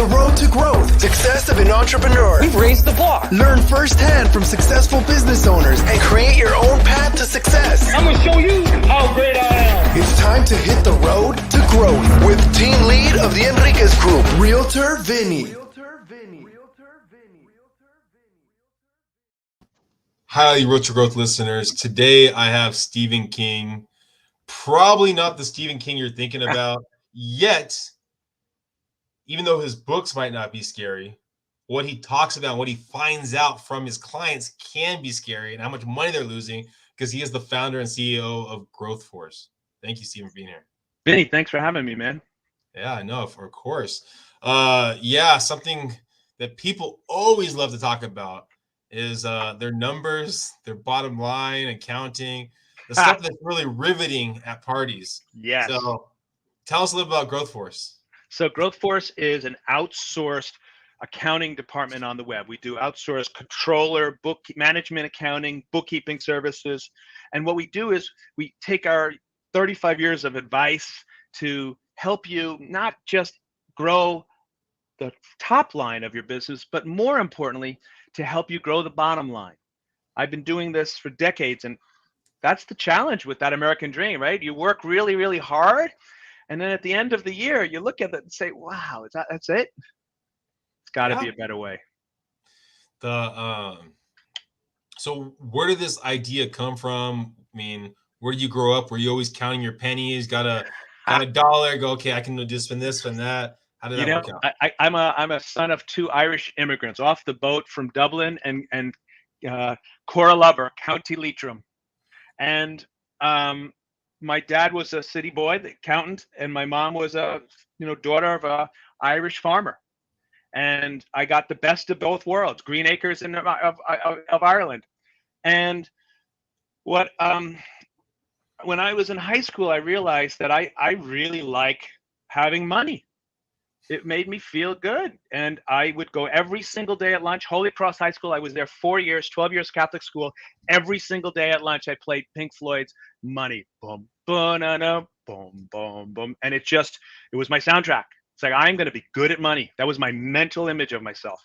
the road to growth, success of an entrepreneur. We've raised the bar. Learn firsthand from successful business owners and create your own path to success. I'm going to show you how great I am. It's time to hit the road to growth with team lead of the Enriquez Group, Realtor Vinny. Hi, Road to Growth listeners. Today I have Stephen King. Probably not the Stephen King you're thinking about yet, even though his books might not be scary. What he talks about, what he finds out from his clients can be scary, and how much money they're losing, because he is the founder and CEO of GrowthForce. Thank you, Stephen, for being here. Vinny, thanks for having me, man. Yeah, I know, of course. Something that people always love to talk about is their numbers, their bottom line, accounting, the stuff that's really riveting at parties. Yes. So tell us a little about GrowthForce. So GrowthForce is an outsourced accounting department on the web. We do outsourced controller, book management, accounting, bookkeeping services. And what we do is we take our 35 years of advice to help you not just grow the top line of your business, but more importantly, to help you grow the bottom line. I've been doing this for decades, and that's the challenge with that American dream, right? You work really, really hard, and then at the end of the year, you look at it and say, wow, that's it? It's got to be a better way. So where did this idea come from? I mean, where did you grow up? Were you always counting your pennies? Got a dollar, go, okay, I can just spend this, spend that. How did that work out? I'm a son of two Irish immigrants off the boat from Dublin and Coralubber, County Leitrim. And my dad was a city boy, the accountant, and my mom was a daughter of a Irish farmer. And I got the best of both worlds, Green Acres of Ireland. And when I was in high school, I realized that I really like having money. It made me feel good. And I would go every single day at lunch. Holy Cross High School, I was there 4 years, 12 years Catholic school. Every single day at lunch, I played Pink Floyd's Money. Boom, boom, boom, boom, boom. And it was my soundtrack. It's like, I'm going to be good at money. That was my mental image of myself.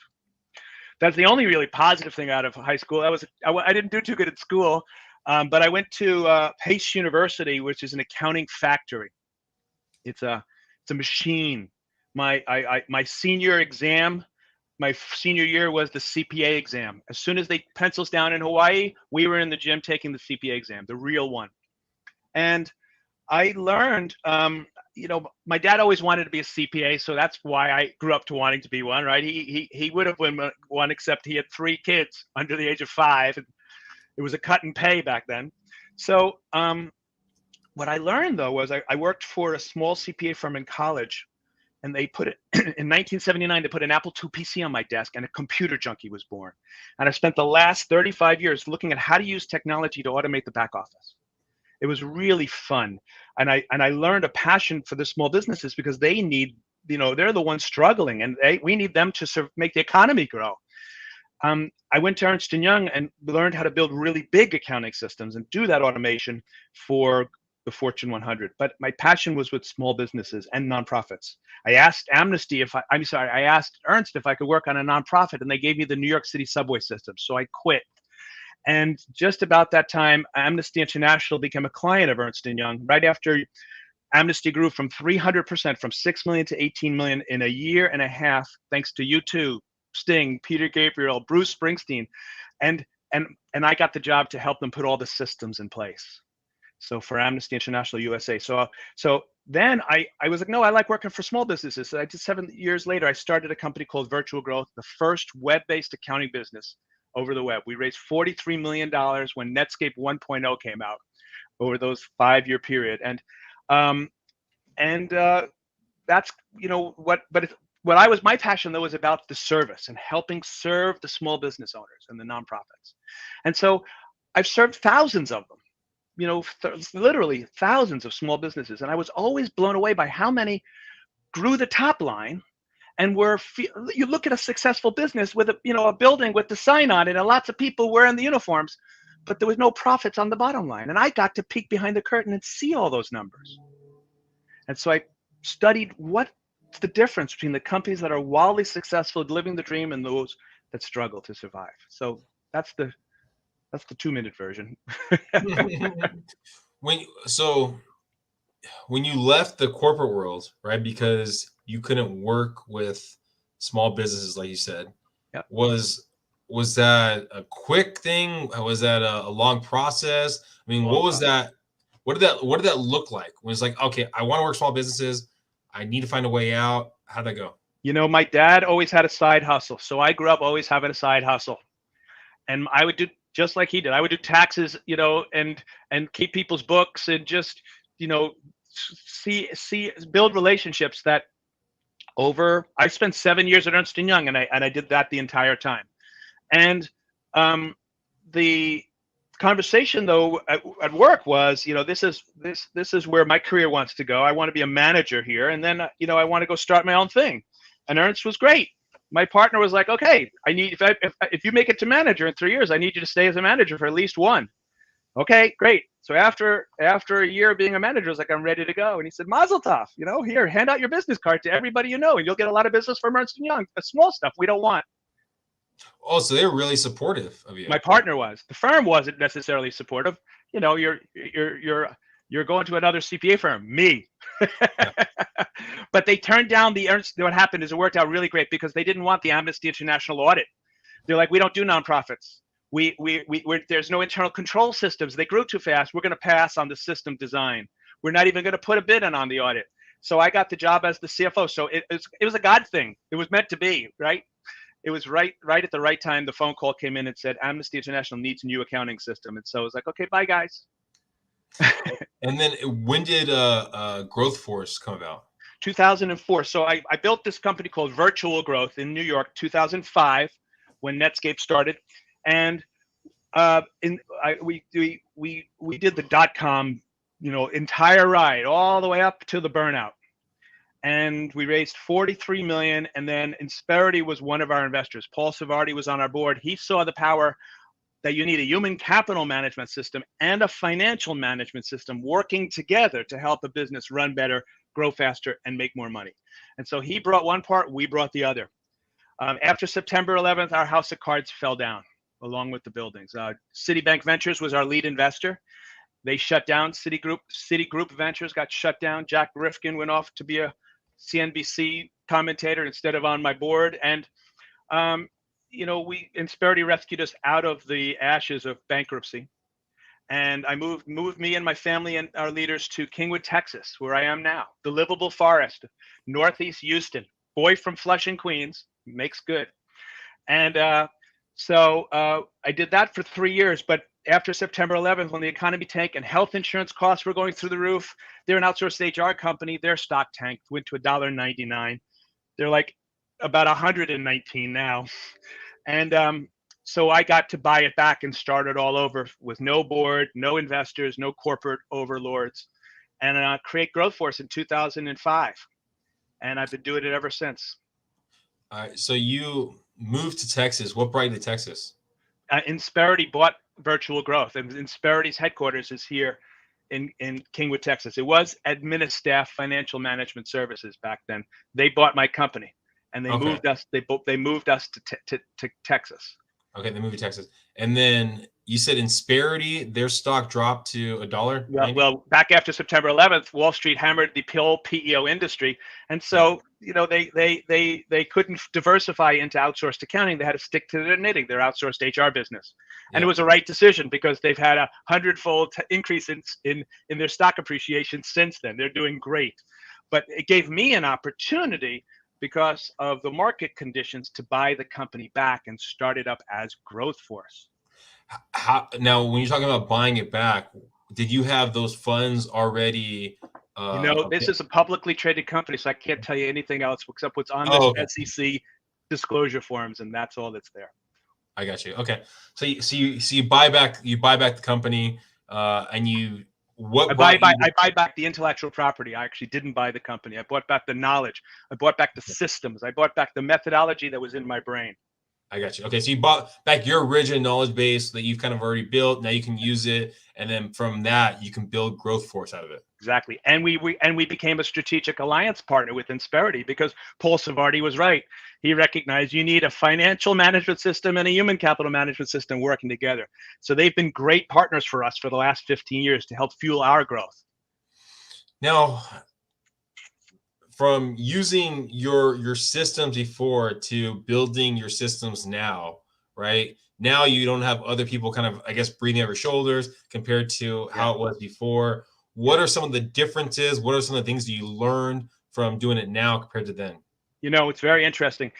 That's the only really positive thing out of high school. I didn't do too good at school, but I went to Pace University, which is an accounting factory. It's a machine. My senior exam, my senior year was the CPA exam. As soon as they pencils down in Hawaii, we were in the gym taking the CPA exam, the real one. And I learned, my dad always wanted to be a CPA, so that's why I grew up to wanting to be one, right? He would have been one, except he had 3 kids under the age of 5. And it was a cut and pay back then. So what I learned, though, was I worked for a small CPA firm in college. And they put it in 1979, they put an Apple II PC on my desk, and a computer junkie was born. And I spent the last 35 years looking at how to use technology to automate the back office. It was really fun. And I learned a passion for the small businesses, because they need, they're the ones struggling, and we need them to make the economy grow. I went to Ernst & Young and learned how to build really big accounting systems and do that automation for the Fortune 100. But my passion was with small businesses and nonprofits. I asked I asked Ernst if I could work on a nonprofit, and they gave me the New York City subway system. So I quit. And just about that time, Amnesty International became a client of Ernst & Young. Right after Amnesty grew from 300%, from 6 million to 18 million in a year and a half, thanks to U2, Sting, Peter Gabriel, Bruce Springsteen. And I got the job to help them put all the systems in place. So for Amnesty International USA. So then I was like, no, I like working for small businesses. So 7 years later, I started a company called Virtual Growth, the first web-based accounting business over the web. We raised $43 million when Netscape 1.0 came out over those 5-year period. And that's, my passion though was about the service and helping serve the small business owners and the nonprofits. And so I've served thousands of them. Literally thousands of small businesses. And I was always blown away by how many grew the top line and you look at a successful business with a building with the sign on it and lots of people wearing the uniforms, but there was no profits on the bottom line. And I got to peek behind the curtain and see all those numbers. And so I studied what the difference between the companies that are wildly successful at living the dream and those that struggle to survive. So that's the 2-minute version. So when you left the corporate world, right, because you couldn't work with small businesses, like you said, Yep. was that a quick thing? Was that a long process? I mean, what was that? What did that look like? When it's like, okay, I want to work small businesses, I need to find a way out. How'd that go? You know, my dad always had a side hustle, so I grew up always having a side hustle, and I would do just like he did. I would do taxes, you know, and keep people's books and just, you know, build relationships that I spent 7 years at Ernst & Young, and I did that the entire time. And the conversation though at work was, you know, this is where my career wants to go. I want to be a manager here, and then you know, I want to go start my own thing. And Ernst was great. My partner was like, okay, I need if you make it to manager in 3 years, I need you to stay as a manager for at least one. Okay, great. So after a year of being a manager, I was like, I'm ready to go. And he said, Mazel tov, you know, here, hand out your business card to everybody you know, and you'll get a lot of business from Ernst & Young. The small stuff we don't want. Oh, so they were really supportive of you. My partner was. The firm wasn't necessarily supportive. You know, you're going to another CPA firm. Me. But they turned down the Ernst. What happened is it worked out really great because they didn't want the Amnesty International audit. They're like, we don't do nonprofits. There's no internal control systems. They grew too fast. We're going to pass on the system design. We're not even going to put a bid in on the audit. So I got the job as the CFO. So it was a God thing. It was meant to be, right? It was right at the right time. The phone call came in and said, Amnesty International needs a new accounting system. And so I was like, okay, bye guys. And then when did GrowthForce come about? 2004. So I built this company called Virtual Growth in New York, 2005, when Netscape started. And we did the .com, you know, entire ride all the way up to the burnout. And we raised 43 million. And then Insperity was one of our investors. Paul Savardi was on our board. He saw the power that you need a human capital management system and a financial management system working together to help a business run better, grow faster, and make more money. And so he brought one part, we brought the other. After September 11th, our house of cards fell down along with the buildings. Citibank Ventures was our lead investor. They shut down. Citigroup Ventures got shut down. Jack Rifkin went off to be a CNBC commentator instead of on my board. And you know, Insperity rescued us out of the ashes of bankruptcy. And I moved me and my family and our leaders to Kingwood, Texas, where I am now. The livable forest, Northeast Houston. Boy from Flushing, Queens, makes good. And so I did that for 3 years. But after September 11th, when the economy tanked and health insurance costs were going through the roof, they're an outsourced HR company. Their stock tanked, went to $1.99. They're like about 119 now. And so I got to buy it back and start it all over with no board, no investors, no corporate overlords, and create GrowthForce in 2005. And I've been doing it ever since. All right. So you moved to Texas. What brought you to Texas? Insperity bought Virtual Growth, and Insperity's headquarters is here in Kingwood, Texas. It was Administaff Financial Management Services back then. They bought my company. And they moved us. They moved us to Texas. Okay, they moved to Texas, and then you said Insperity, their stock dropped to $1. Well, back after September 11th, Wall Street hammered the PEO industry, and so you know they couldn't diversify into outsourced accounting. They had to stick to their knitting, their outsourced HR business, and it was a right decision because they've had a 100-fold increase in their stock appreciation since then. They're doing great, but it gave me an opportunity, because of the market conditions, to buy the company back and start it up as GrowthForce. Now, when you're talking about buying it back, did you have those funds already? You know, this is a publicly traded company, so I can't tell you anything else except what's on the SEC disclosure forms, and that's all that's there. I got you. Okay, so you buy back the company, and you. I buy back the intellectual property. I actually didn't buy the company. I bought back the knowledge. I bought back the systems. I bought back the methodology that was in my brain. I got you. Okay, so you bought back your original knowledge base that you've kind of already built. Now you can use it, and then from that you can build GrowthForce out of it. Exactly. And we became a strategic alliance partner with Insperity because Paul Savardi was right. He recognized you need a financial management system and a human capital management system working together. So they've been great partners for us for the last 15 years to help fuel our growth. Now, from using your systems before to building your systems now, right? Now you don't have other people kind of, I guess, breathing over your shoulders compared to how it was before. What are some of the differences? What are some of the things that you learned from doing it now compared to then? You know, it's very interesting.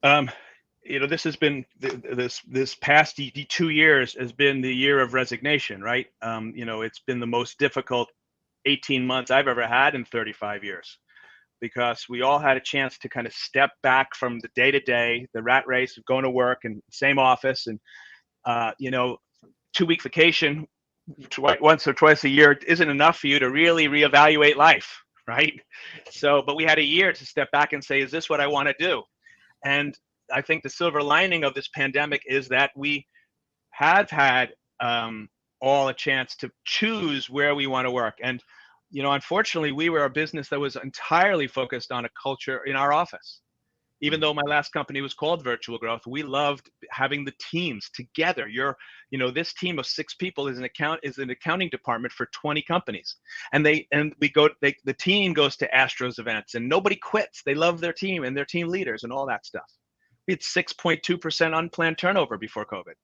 You know, this has been this past 2 years has been the year of resignation, right? You know, it's been the most difficult 18 months I've ever had in 35 years, because we all had a chance to kind of step back from the day-to-day, the rat race of going to work and same office, and you know, 2-week vacation once or twice a year isn't enough for you to really reevaluate life, right? So, but we had a year to step back and say, is this what I want to do? And I think the silver lining of this pandemic is that we have had all a chance to choose where we want to work. And, you know, unfortunately, we were a business that was entirely focused on a culture in our office. Even though my last company was called Virtual Growth, we loved having the teams together. You know, this team of 6 people is an accounting department for 20 companies, and the team goes to Astros events, and nobody quits. They love their team and their team leaders and all that stuff. We had 6.2% unplanned turnover before COVID.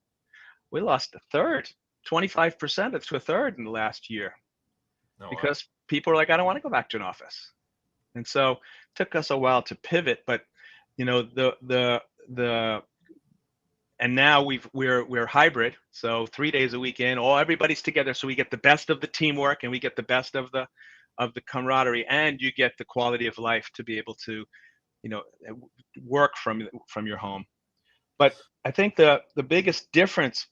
We lost a third, 25% to a third in the last year, because people are like, I don't want to go back to an office. And so it took us a while to pivot, but you know, and now we're hybrid, so 3 days a week in, everybody's together, so we get the best of the teamwork and we get the best of the camaraderie, and you get the quality of life to be able to, you know, work from your home. But I think the biggest difference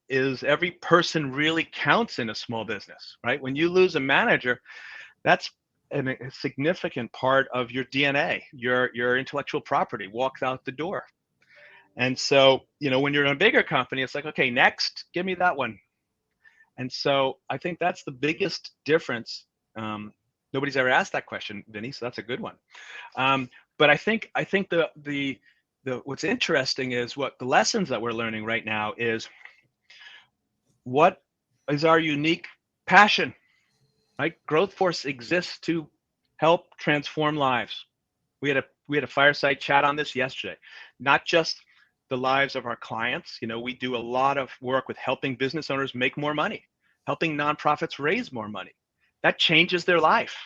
is every person really counts in a small business, right? When you lose a manager, that's a significant part of your DNA, your intellectual property walks out the door. And so, you know, when you're in a bigger company, it's like, okay, next, give me that one. And so I think that's the biggest difference. Nobody's ever asked that question, Vinny, so that's a good one. But I think the what's interesting is what the lessons that we're learning right now is, what is our unique passion? Right? GrowthForce exists to help transform lives. We had a fireside chat on this yesterday. Not just the lives of our clients. You know, we do a lot of work with helping business owners make more money, helping nonprofits raise more money. That changes their life.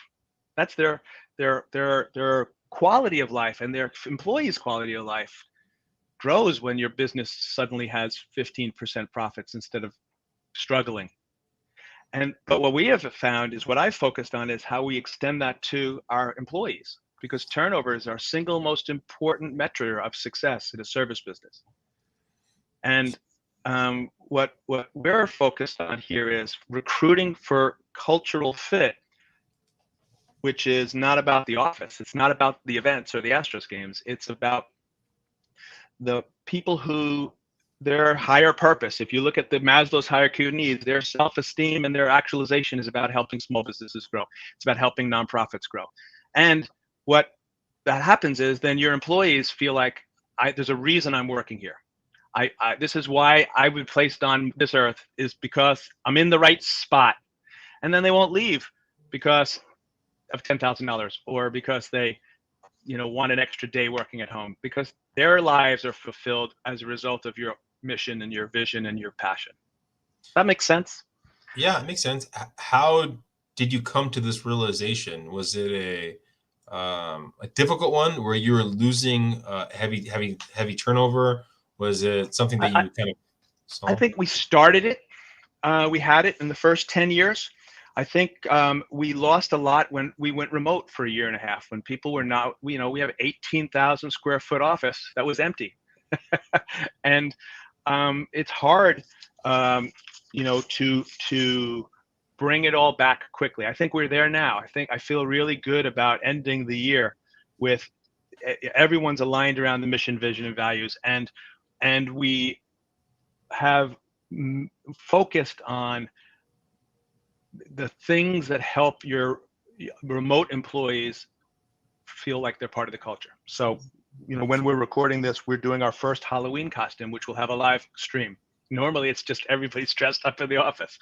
That's their quality of life, and their employees' quality of life grows when your business suddenly has 15% profits instead of struggling. But what we have found is, what I've focused on is how we extend that to our employees, because turnover is our single most important measure of success in a service business. And what we're focused on here is recruiting for cultural fit, which is not about the office. It's not about the events or the Astros games. It's about the people who, their higher purpose. If you look at the Maslow's hierarchy of needs, their self-esteem and their actualization is about helping small businesses grow. It's about helping nonprofits grow. And what that happens is, then your employees feel like, there's a reason I'm working here. This is why I was placed on this earth, is because I'm in the right spot. And then they won't leave because of $10,000, or because they, you know, want an extra day working at home, because their lives are fulfilled as a result of your mission and your vision and your passion. That makes sense? Yeah, it makes sense. How did you come to this realization? Was it a difficult one where you were losing heavy turnover? Was it something that you kind of saw? I think we started it. We had it in the first 10 years. I think we lost a lot when we went remote for a year and a half, when people were not, you know, we have 18,000 square foot office that was empty. And it's hard, you know, to bring it all back quickly. I think we're there now. I feel really good about ending the year with everyone's aligned around the mission, vision, and values, and we have focused on the things that help your remote employees feel like they're part of the culture. So, when we're recording this, we're doing our first Halloween costume, which will have a live stream. Normally, it's just everybody's dressed up in the office.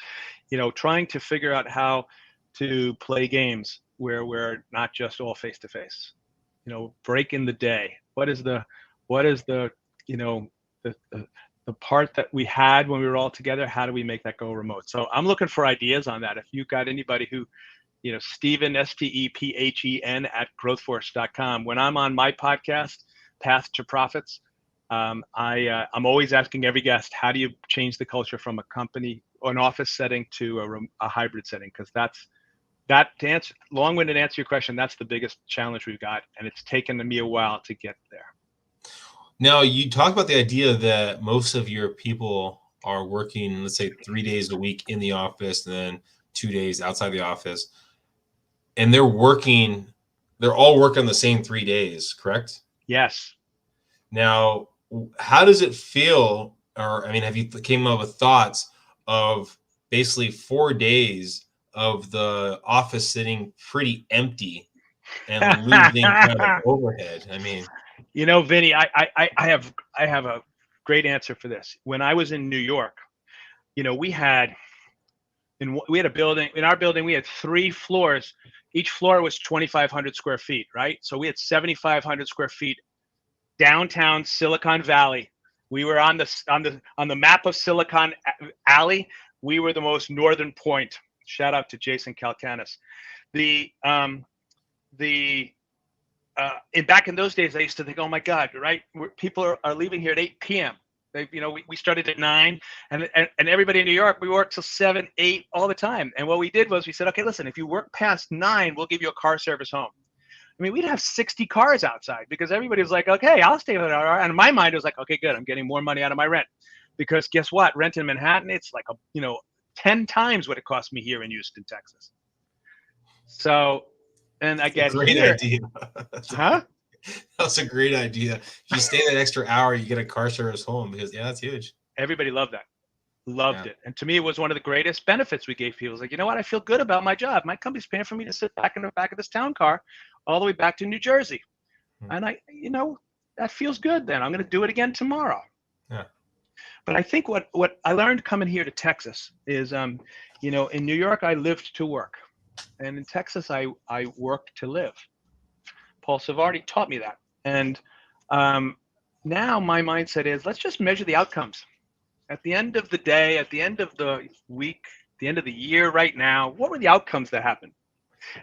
Trying to figure out how to play games where we're not just all face to face. Break in the day. What is the the part that we had when we were all together? How do we make that go remote? So I'm looking for ideas on that. If you've got anybody who, Stephen, STEPHEN @growthforce.com. When I'm on my podcast, Path to Profits, I'm always asking every guest, how do you change the culture from a company or an office setting to a hybrid setting? Because long-winded answer your question, that's the biggest challenge we've got, and it's taken me a while to get there. Now, you talk about the idea that most of your people are working, let's say, 3 days a week in the office and then 2 days outside the office. And they're all working the same 3 days, correct? Yes. Now, how does it feel? Or, have you came up with thoughts of basically 4 days of the office sitting pretty empty and losing kind of overhead? Vinny, I have a great answer for this. When I was in New York, we had a building. In our building, we had 3 floors. Each floor was 2,500 square feet, right? So we had 7,500 square feet downtown Silicon Valley. We were on the map of Silicon Alley. We were the most northern point. Shout out to Jason Kalkanis. Back in those days, I used to think, oh my God, right? People are leaving here at 8 p.m. We started at 9, and everybody in New York, we worked till 7, 8 all the time. And what we did was we said, okay, listen, if you work past 9, we'll give you a car service home. We'd have 60 cars outside because everybody was like, okay, I'll stay with our. And in my mind, it was like, okay, good, I'm getting more money out of my rent. Because guess what? Rent in Manhattan, it's like 10 times what it cost me here in Houston, Texas. So, and I get great here. Idea. Huh? That's a great idea. If you stay that extra hour, you get a car service home because that's huge. Everybody loved that. Loved it. And to me, it was one of the greatest benefits we gave people. It's like, you know what? I feel good about my job. My company's paying for me to sit back in the back of this town car all the way back to New Jersey. And that feels good then. I'm going to do it again tomorrow. Yeah. But I think what I learned coming here to Texas is, in New York, I lived to work. And in Texas, I worked to live. Paul Savardi taught me that. And now my mindset is, let's just measure the outcomes. At the end of the day, at the end of the week, the end of the year right now, what were the outcomes that happened?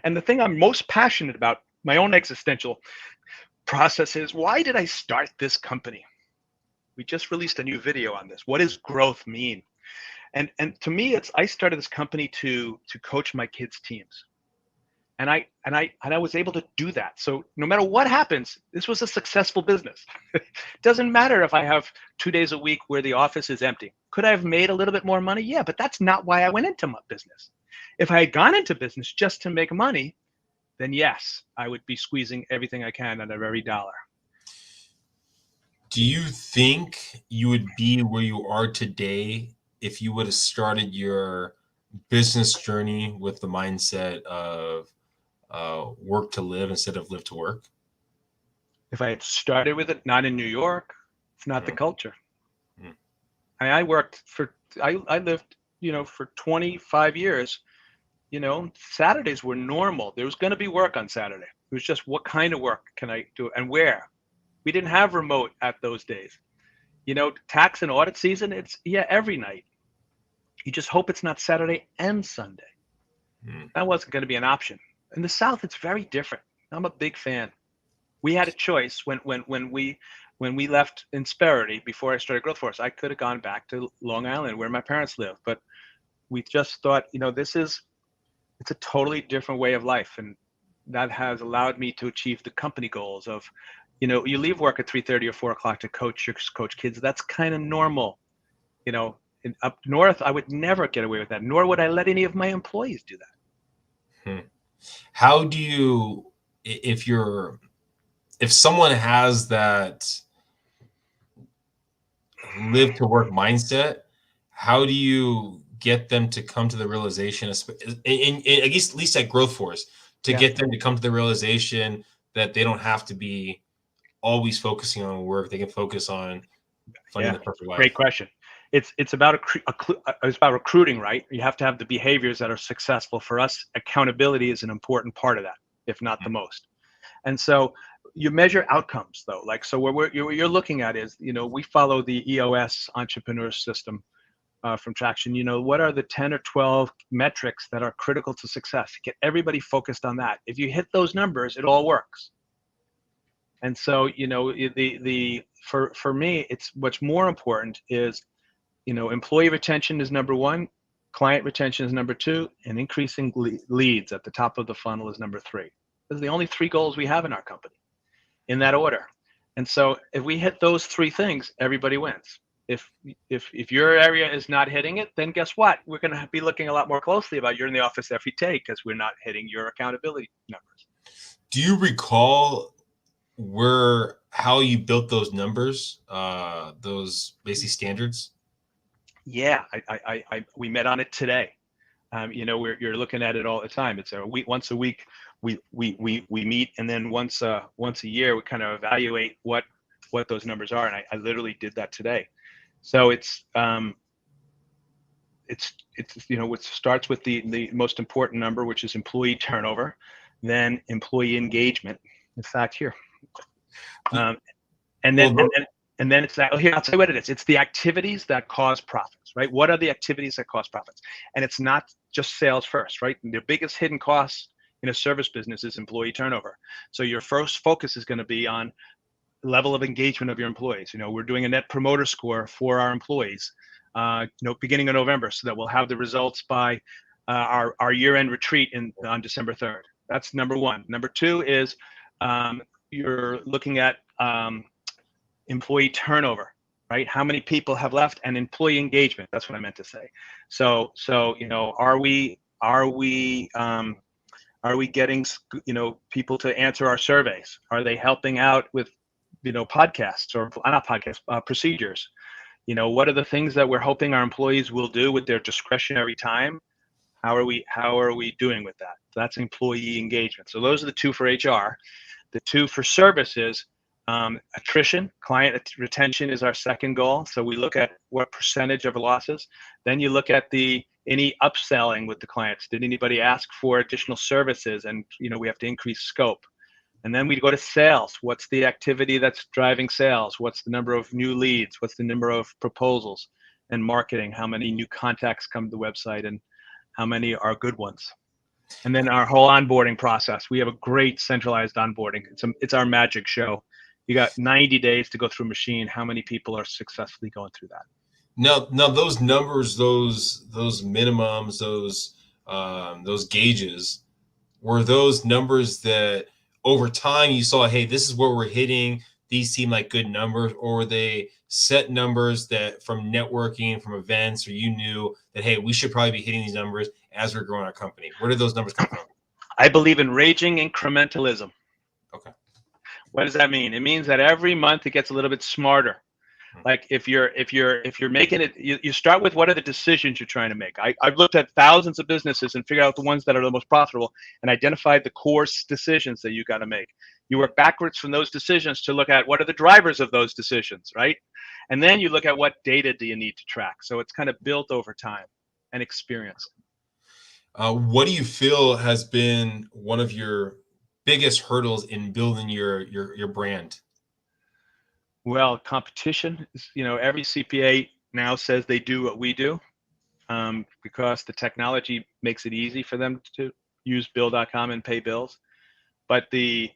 And the thing I'm most passionate about, my own existential process, is, why did I start this company? We just released a new video on this. What does growth mean? And to me, I started this company to coach my kids' teams. And I was able to do that. So no matter what happens, this was a successful business. It doesn't matter if I have 2 days a week where the office is empty. Could I have made a little bit more money? Yeah, but that's not why I went into my business. If I had gone into business just to make money, then yes, I would be squeezing everything I can out of every dollar. Do you think you would be where you are today if you would have started your business journey with the mindset of work to live instead of live to work? If I had started with it, not in New York, it's not the culture. I lived, for 25 years, Saturdays were normal. There was going to be work on Saturday. It was just, what kind of work can I do and where? We didn't have remote at those days. Tax and audit season, it's every night. You just hope it's not Saturday and Sunday. That wasn't going to be an option. In the South, it's very different. I'm a big fan. We had a choice when we left Insperity before I started GrowthForce. I could have gone back to Long Island where my parents live, but we just thought, it's a totally different way of life, and that has allowed me to achieve the company goals of, you leave work at 3:30 or 4 o'clock to coach kids. That's kind of normal. Up north, I would never get away with that, nor would I let any of my employees do that. How do you, if you're if someone has that live to work mindset, how do you get them to come to the realization, at least at GrowthForce, to Yeah. get them to come to the realization that they don't have to be always focusing on work. They can focus on finding Yeah, the perfect great life. question. It's about it's about recruiting, right? You have to have the behaviors that are successful. For us, accountability is an important part of that, if not the most. And so you measure outcomes, though. Like, so what you're looking at is, we follow the EOS entrepreneur system from Traction. What are the 10 or 12 metrics that are critical to success? Get everybody focused on that. If you hit those numbers, it all works. And so, for me, it's what's more important is, employee retention is number one, client retention is number two, and increasing leads at the top of the funnel is number three. Those are the only three goals we have in our company, in that order. And so if we hit those three things, everybody wins. If your area is not hitting it, then guess what? We're going to be looking a lot more closely about you're in the office every day because we're not hitting your accountability numbers. Do you recall how you built those numbers, those basic standards? Yeah, we met on it today. You're looking at it all the time. It's once a week we meet, and then once a year we kind of evaluate what those numbers are. And I literally did that today. So it starts with the most important number, which is employee turnover, then employee engagement. In fact, here, and then it's that. Oh, here, I'll tell you what it is. It's the activities that cause profits, right? What are the activities that cause profits? And it's not just sales first, right? The biggest hidden cost in a service business is employee turnover. So your first focus is going to be on level of engagement of your employees. We're doing a net promoter score for our employees, beginning of November, so that we'll have the results by our year-end retreat on December 3rd. That's number one. Number two is you're looking at employee turnover, right? How many people have left, and employee engagement. That's what I meant to say. So are we getting people to answer our surveys? Are they helping out with podcasts, or not podcasts, procedures? What are the things that we're hoping our employees will do with their discretionary time? How are we doing with that? So that's employee engagement. So those are the two for HR. The two for services. Attrition, client retention is our second goal. So we look at what percentage of losses. Then you look at any upselling with the clients. Did anybody ask for additional services? And we have to increase scope. And then we go to sales. What's the activity that's driving sales? What's the number of new leads? What's the number of proposals? And marketing, how many new contacts come to the website and how many are good ones? And then our whole onboarding process. We have a great centralized onboarding. It's our magic show. You got 90 days to go through machine. How many people are successfully going through that? Now those numbers, those minimums, those gauges, were those numbers that over time you saw, hey, this is where we're hitting, these seem like good numbers, or were they set numbers that from networking, from events, or you knew that, hey, we should probably be hitting these numbers as we're growing our company? Where did those numbers come from? I believe in raging incrementalism. Okay. What does that mean? It means that every month it gets a little bit smarter. Like if you're making it, you start with what are the decisions you're trying to make. I've looked at thousands of businesses and figured out the ones that are the most profitable and identified the core decisions that you got to make. You work backwards from those decisions to look at what are the drivers of those decisions, right? And then you look at what data do you need to track. So it's kind of built over time and experience. What do you feel has been one of your biggest hurdles in building your brand? Well, competition is, every CPA now says they do what we do because the technology makes it easy for them to use bill.com and pay bills. But the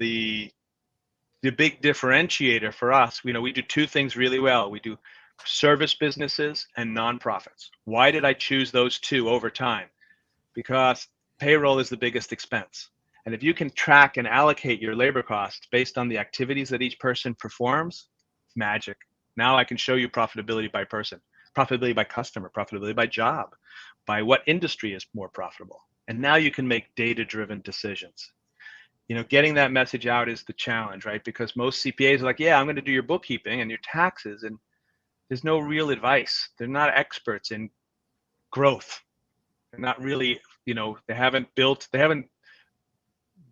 big differentiator for us, we do two things really well. We do service businesses and nonprofits. Why did I choose those two over time? Because payroll is the biggest expense. And if you can track and allocate your labor costs based on the activities that each person performs, it's magic. Now I can show you profitability by person, profitability by customer, profitability by job, by what industry is more profitable. And now you can make data-driven decisions. getting that message out is the challenge, right? Because most CPAs are like, yeah, I'm going to do your bookkeeping and your taxes, and there's no real advice. They're not experts in growth. They're not really, they haven't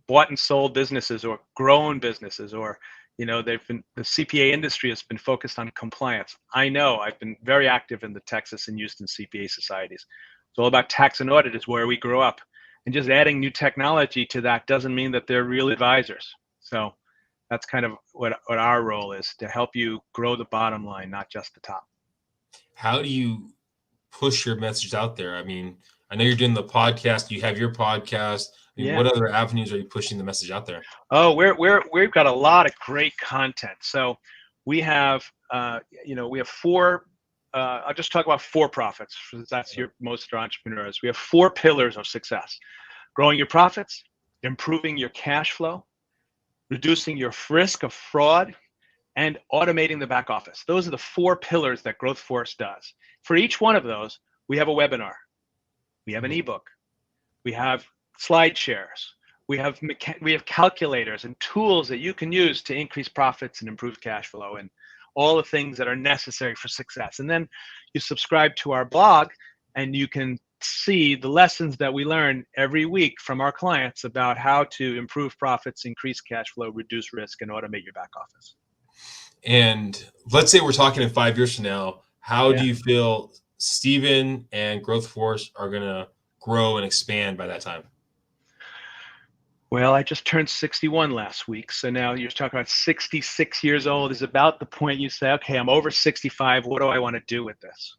bought and sold businesses or grown businesses, or the CPA industry has been focused on compliance. I know, I've been very active in the Texas and Houston CPA societies. It's all about tax and audit is where we grew up. And just adding new technology to that doesn't mean that they're real advisors. So that's kind of what our role is, to help you grow the bottom line, not just the top. How do you push your message out there? I mean, I know you're doing the podcast. You have your podcast. I mean, Yeah. what other avenues are you pushing the message out there? Oh, we've got a lot of great content. So we have, we have four. I'll just talk about for-profits, because that's most entrepreneurs. We have 4 pillars of success: growing your profits, improving your cash flow, reducing your risk of fraud, and automating the back office. Those are the 4 pillars that GrowthForce does. For each one of those, we have a webinar, we have an ebook, we have slide shares, we have calculators and tools that you can use to increase profits and improve cash flow, and all the things that are necessary for success. And then you subscribe to our blog, and you can see the lessons that we learn every week from our clients about how to improve profits, increase cash flow, reduce risk, and automate your back office. And let's say we're talking in 5 years from now, how do you feel Stephen and GrowthForce are going to grow and expand by that time? Well, I just turned 61 last week. So now you're talking about 66 years old is about the point you say, okay, I'm over 65. What do I want to do with this?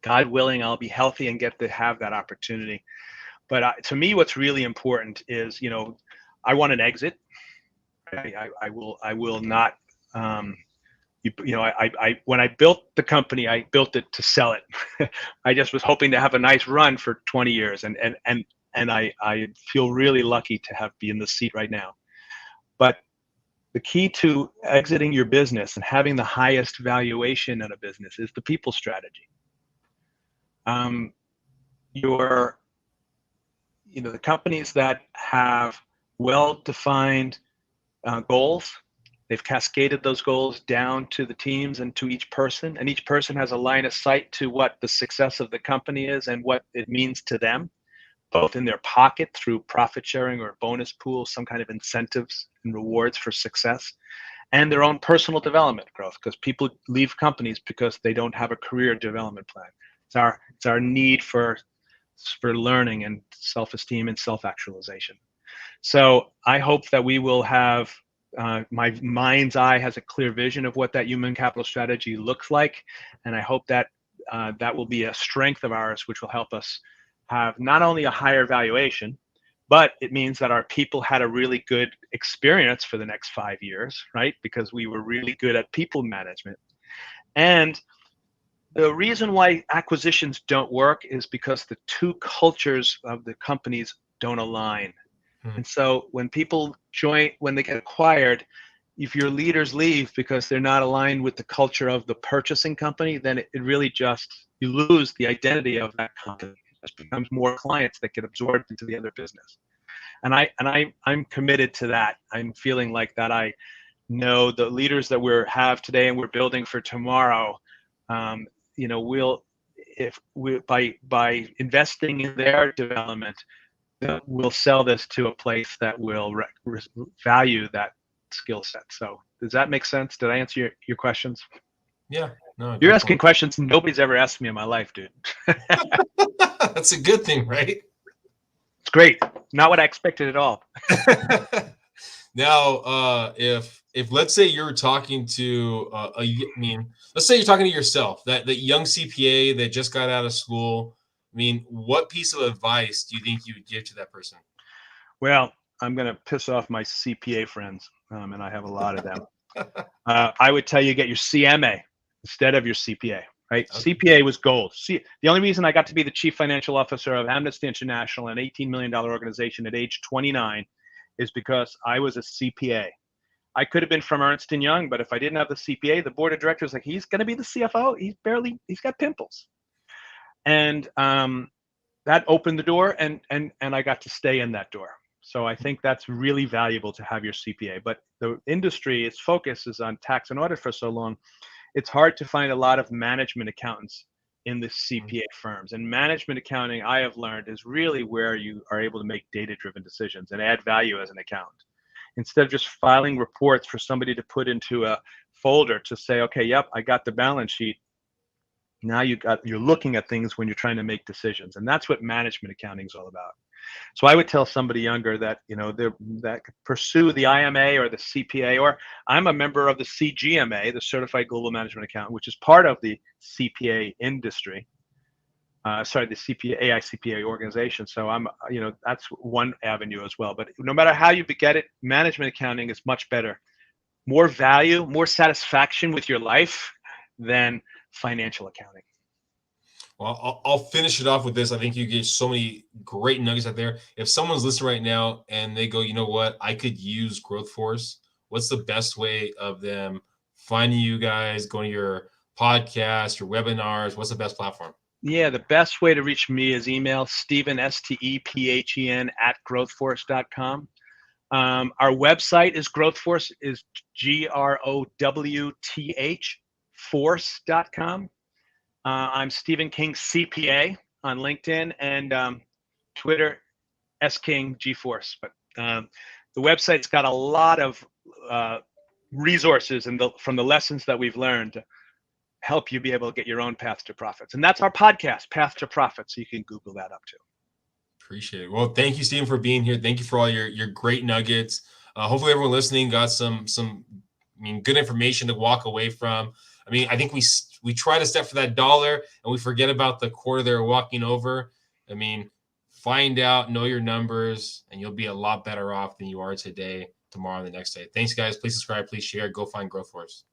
God willing, I'll be healthy and get to have that opportunity. But to me, what's really important is, I want an exit. I will not, when I built the company, I built it to sell it. I just was hoping to have a nice run for 20 years. And I feel really lucky to be in the seat right now. But the key to exiting your business and having the highest valuation in a business is the people strategy. The companies that have well-defined goals, they've cascaded those goals down to the teams and to each person, and each person has a line of sight to what the success of the company is and what it means to them, both in their pocket through profit sharing or bonus pools, some kind of incentives and rewards for success, and their own personal development growth, because people leave companies because they don't have a career development plan. It's our need for learning and self-esteem and self-actualization. So I hope that we will have, my mind's eye has a clear vision of what that human capital strategy looks like, and I hope that that will be a strength of ours, which will help us have not only a higher valuation, but it means that our people had a really good experience for the next 5 years, right? Because we were really good at people management. And the reason why acquisitions don't work is because the 2 cultures of the companies don't align. And so when people when they get acquired, if your leaders leave because they're not aligned with the culture of the purchasing company, then it really you lose the identity of that company. Just becomes more clients that get absorbed into the other business. And I'm committed to that. I'm feeling like that. I know the leaders that we have today and we're building for tomorrow, by investing in their development, we'll sell this to a place that will value that skill set. So does that make sense? Did I answer your questions? Yeah. No, you're asking questions nobody's ever asked me in my life, dude. That's a good thing, right? It's great. Not what I expected at all. Now, if let's say you're talking to let's say you're talking to yourself, that young CPA that just got out of school. I mean, what piece of advice do you think you would give to that person? Well, I'm going to piss off my CPA friends, and I have a lot of them. I would tell you get your CMA instead of your CPA. Right? Okay. CPA was gold. The only reason I got to be the chief financial officer of Amnesty International, an $18 million organization, at age 29, is because I was a CPA. I could have been from Ernst & Young, but if I didn't have the CPA, the board of directors was like, he's going to be the CFO. He's got pimples. And that opened the door, and I got to stay in that door. So I think that's really valuable to have your CPA. But the industry, its focus is on tax and audit for so long. It's hard to find a lot of management accountants in the CPA firms. And management accounting, I have learned, is really where you are able to make data-driven decisions and add value as an accountant. Instead of just filing reports for somebody to put into a folder to say, okay, yep, I got the balance sheet. Now you're looking at things when you're trying to make decisions. And that's what management accounting is all about. So I would tell somebody younger that, that could pursue the IMA or the CPA, or I'm a member of the CGMA, the Certified Global Management Accountant, which is part of the CPA industry. The CPA, AICPA organization. So that's one avenue as well. But no matter how you get it, management accounting is much better. More value, more satisfaction with your life than financial accounting. Well, I'll finish it off with this. I think you gave so many great nuggets out there. If someone's listening right now and they go, you know what, I could use GrowthForce, what's the best way of them finding you guys, going to your podcast, your webinars? What's the best platform? Yeah, the best way to reach me is email Stephen, STEPHEN @growthforce.com. Our website is GrowthForce, is GROWTH force.com. I'm Stephen King CPA on LinkedIn and Twitter, SKing GForce. But the website's got a lot of resources from the lessons that we've learned to help you be able to get your own path to profits. And that's our podcast, Path to Profit. So you can Google that up too. Appreciate it. Well, thank you, Stephen, for being here. Thank you for all your great nuggets. Hopefully everyone listening got some good information to walk away from. I think we try to step for that dollar and we forget about the quarter they're walking over. Find out, know your numbers, and you'll be a lot better off than you are today, tomorrow, and the next day. Thanks, guys. Please subscribe. Please share. Go find GrowthForce.